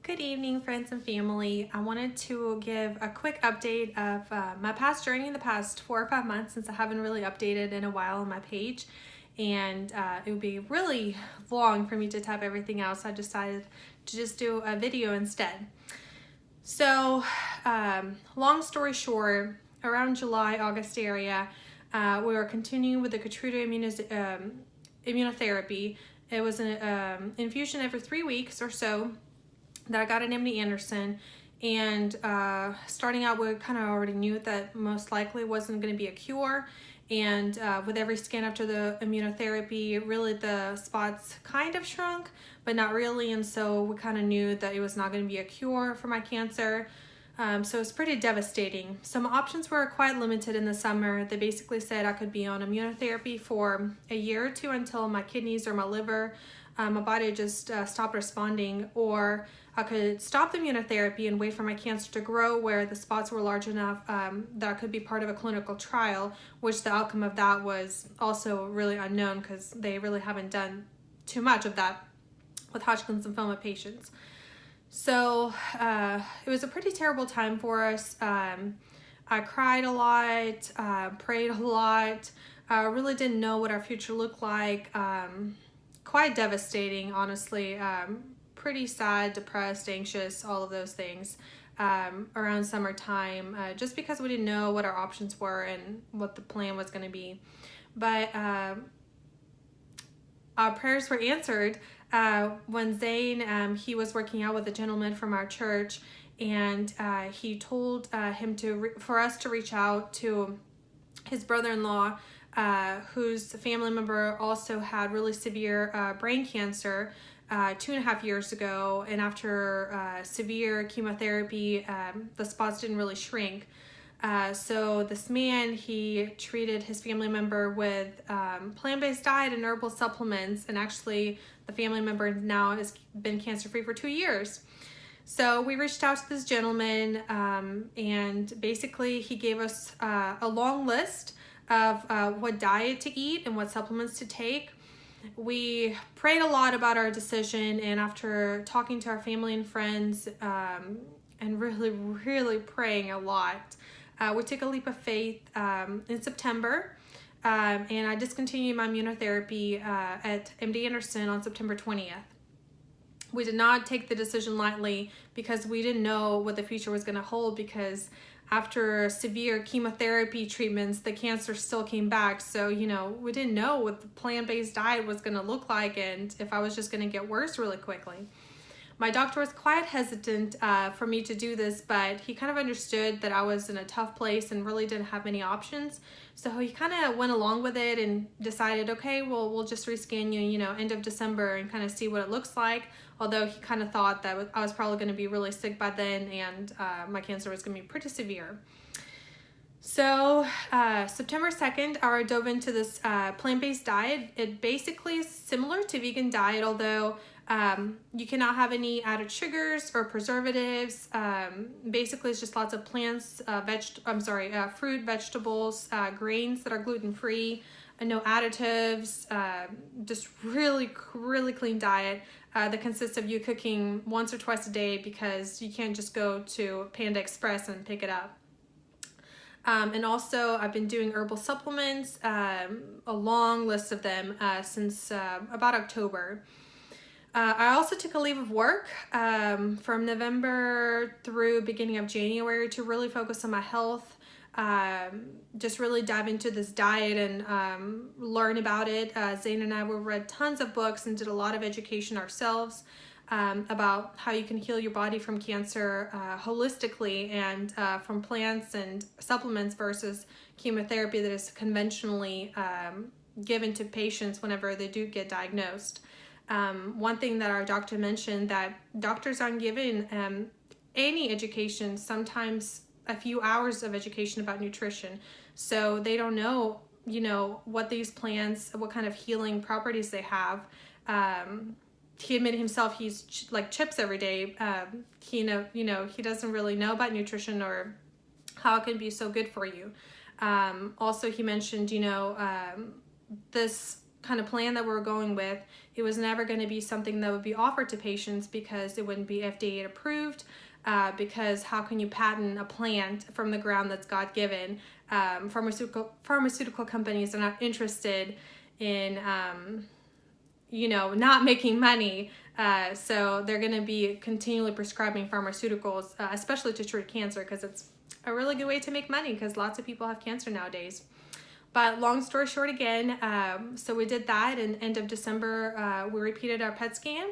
Good evening, friends and family. I wanted to give a quick update of my past journey in the past 4 or 5 months, since I haven't really updated in a while on my page, and it would be really long for me to type everything out, so I decided to just do a video instead. So long story short, around July, August area, we were continuing with the Keytruda immunotherapy. It was an infusion every 3 weeks or so that I got at MD Anderson, and starting out, we kind of already knew that most likely wasn't going to be a cure, and with every scan after the immunotherapy, really the spots kind of shrunk, but not really, and so we kind of knew that it was not going to be a cure for my cancer. So it's pretty devastating. Some options were quite limited in the summer. They basically said I could be on immunotherapy for a year or two until my kidneys or my liver, my body just stopped responding, or I could stop the immunotherapy and wait for my cancer to grow where the spots were large enough that I could be part of a clinical trial, which the outcome of that was also really unknown because they really haven't done too much of that with Hodgkin's lymphoma patients. So it was a pretty terrible time for us. I cried a lot, prayed a lot, really didn't know what our future looked like. Quite devastating, honestly. Pretty sad, depressed, anxious, all of those things around summertime, just because we didn't know what our options were and what the plan was going to be. But our prayers were answered when Zane, he was working out with a gentleman from our church, and he told him for us to reach out to his brother-in-law, whose family member also had really severe brain cancer 2.5 years ago, and after severe chemotherapy, the spots didn't really shrink. So this man, he treated his family member with plant-based diet and herbal supplements, and actually the family member now has been cancer-free for 2 years. So we reached out to this gentleman, and basically he gave us a long list of what diet to eat and what supplements to take. We prayed a lot about our decision, and after talking to our family and friends and really praying a lot, we took a leap of faith in September, and I discontinued my immunotherapy at MD Anderson on September 20th. We did not take the decision lightly because we didn't know what the future was going to hold, because after severe chemotherapy treatments, the cancer still came back. So, we didn't know what the plant-based diet was going to look like and if I was just going to get worse really quickly. My doctor was quite hesitant for me to do this, but he kind of understood that I was in a tough place and really didn't have many options. So he kind of went along with it and decided, okay, well, we'll just rescan you, end of December and kind of see what it looks like. Although he kind of thought that I was probably going to be really sick by then, and my cancer was going to be pretty severe. So September 2nd, I dove into this plant-based diet. It basically is similar to vegan diet, although you cannot have any added sugars or preservatives. Basically, it's just lots of plants, fruit, vegetables, grains that are gluten-free, no additives, just really clean diet that consists of you cooking once or twice a day, because you can't just go to Panda Express and pick it up. And also, I've been doing herbal supplements, a long list of them since about October. I also took a leave of work from November through beginning of January to really focus on my health, just really dive into this diet and learn about it. Zane and I read tons of books and did a lot of education ourselves about how you can heal your body from cancer holistically and from plants and supplements versus chemotherapy that is conventionally given to patients whenever they do get diagnosed. One thing that our doctor mentioned, that doctors aren't given any education, sometimes a few hours of education about nutrition. So they don't know, what these plants, what kind of healing properties they have. He admitted himself he eats like chips every day. He doesn't really know about nutrition or how it can be so good for you. Also, he mentioned, this kind of plan that we were going with, it was never going to be something that would be offered to patients because it wouldn't be FDA approved. Because how can you patent a plant from the ground that's God-given? Pharmaceutical companies are not interested in, not making money. So they're going to be continually prescribing pharmaceuticals, especially to treat cancer, because it's a really good way to make money because lots of people have cancer nowadays. But long story short again, so we did that, and end of December, we repeated our PET scan.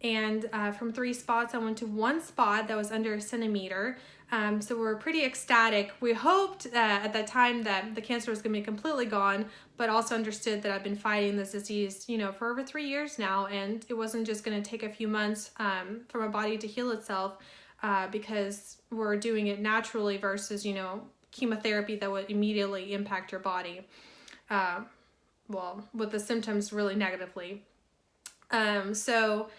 And from 3 spots, I went to 1 spot that was under a centimeter. So we were pretty ecstatic. We hoped at that time that the cancer was going to be completely gone, but also understood that I've been fighting this disease, for over 3 years now. And it wasn't just going to take a few months for my body to heal itself because we're doing it naturally versus, chemotherapy that would immediately impact your body. With the symptoms really negatively. So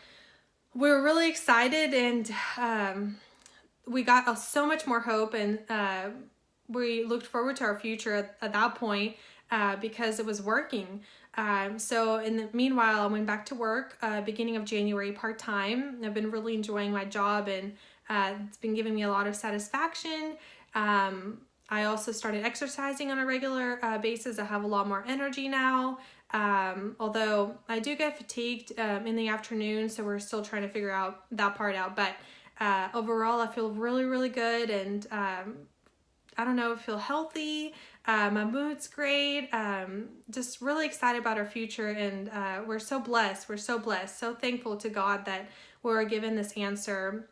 we were really excited, and we got so much more hope, and we looked forward to our future at that point because it was working. So in the meanwhile, I went back to work beginning of January part-time. I've been really enjoying my job, and it's been giving me a lot of satisfaction. I also started exercising on a regular basis. I have a lot more energy now. Although I do get fatigued in the afternoon, so we're still trying to figure out that part out. But overall, I feel really, really good, and I feel healthy. My mood's great. Just really excited about our future, and we're so blessed. We're so blessed. So thankful to God that we were given this answer.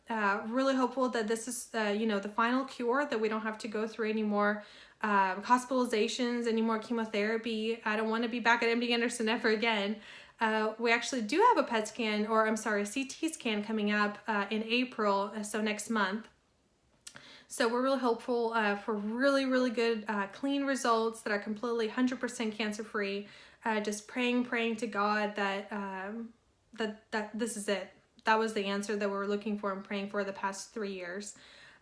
Really hopeful that this is, the final cure, that we don't have to go through any more hospitalizations, any more chemotherapy. I don't want to be back at MD Anderson ever again. We actually do have a a CT scan coming up in April, so next month. So we're really hopeful for really, really good, clean results that are completely 100% cancer-free. Just praying to God that this is it. That was the answer that we were looking for and praying for the past 3 years.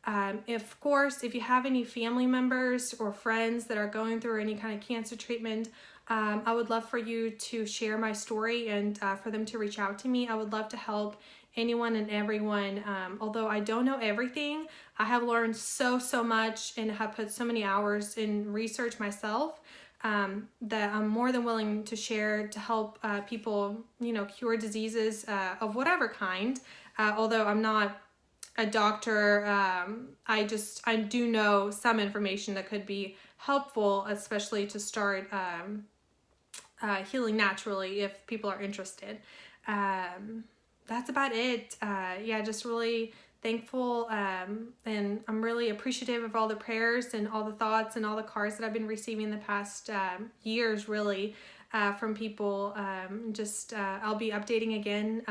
If you have any family members or friends that are going through any kind of cancer treatment, I would love for you to share my story and for them to reach out to me. I would love to help anyone and everyone. Although I don't know everything, I have learned so much and have put so many hours in research myself that I'm more than willing to share to help people, cure diseases of whatever kind. Although I'm not a doctor, I do know some information that could be helpful, especially to start healing naturally if people are interested. That's about it. Just really thankful, and I'm really appreciative of all the prayers and all the thoughts and all the cards that I've been receiving the past years, really, from people. I'll be updating again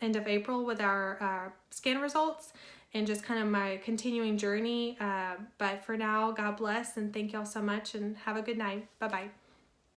end of April with our scan results and just kind of my continuing journey. But for now, God bless, and thank y'all so much, and have a good night. Bye-bye.